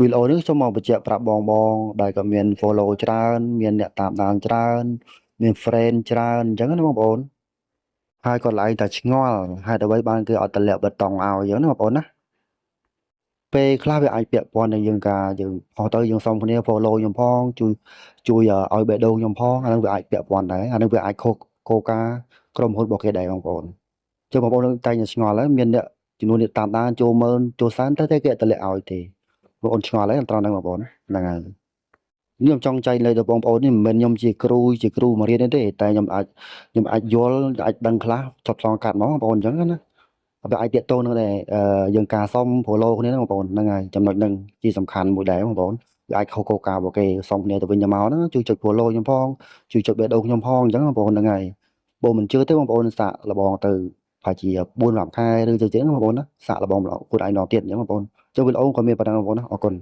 វីដេអូនេះសូមមកបញ្ជាក់ប្រាប់បងដែលក៏មាន follow ច្រើនមានអ្នកតាមដានច្រើនមាន friend ច្រើនអញ្ចឹងណាបងប្អូនហើយគាត់ឡើងតែឆ្ងល់ហេតុអ្វីបានគេអត់តម្លាក់បេតុងឲ្យអញ្ចឹងណាបងប្អូនណាពេលខ្លះវាអាចពាក់ព័ន្ធនឹងយើងអស់ទៅយើងសុំគ្នា follow ខ្ញុំផងជួយឲ្យបេះដូងខ្ញុំផងអានឹងវាអាចពាក់ព័ន្ធដែរអានឹងវាអាចខុសគោលការណ៍ក្រុមហ៊ុនរបស់គេដែរបងប្អូនចឹងបងប្អូនតែងតែឆ្ងល់ហើយមានអ្នកចំនួនអ្នកតាមដានចូលមើលចូលសែនតែគេអត់តម្លាក់ឲ្យទេបងប្អូនឆ្ងល់ហើយត្រង់ហ្នឹងបងប្អូនហ្នឹងហើយខ្ញុំចង់ចែកលេខដល់បងប្អូននេះមិនមែនខ្ញុំជាគ្រូមករៀនទេតែខ្ញុំអាចយល់អាចដឹងខ្លះចប់ឆ្លងកាត់មកបងប្អូនអញ្ចឹងណាវាអាចតាក់ទងនឹងដែរយើងការសុំ follow គ្នាហ្នឹងបងប្អូនហ្នឹងហើយចំណុចហ្នឹងជាសំខាន់មួយដែរបងប្អូនវាអាចខុសគោលការណ៍របស់គេសុំគ្នាទៅវិញទៅមកហ្នឹងជួយចុច follow ខ្ញុំផងជួយចុចបេះដូងខ្ញុំផងអញ្ចឹងបងប្អូនហ្នឹងហើយបើមិនជឿទេបងប្អូនសាកល្បងទៅប្រហែលជា4-5ខែឬទៅទៀតបងប្អូនណាសាកល្បងខ្លួនឯងម្ដងទៀតអញ្ចឹងបងប្អូនចុះវីដេអូក៏មានប៉ុណ្ណឹងបងប្អូនណាអរគុណ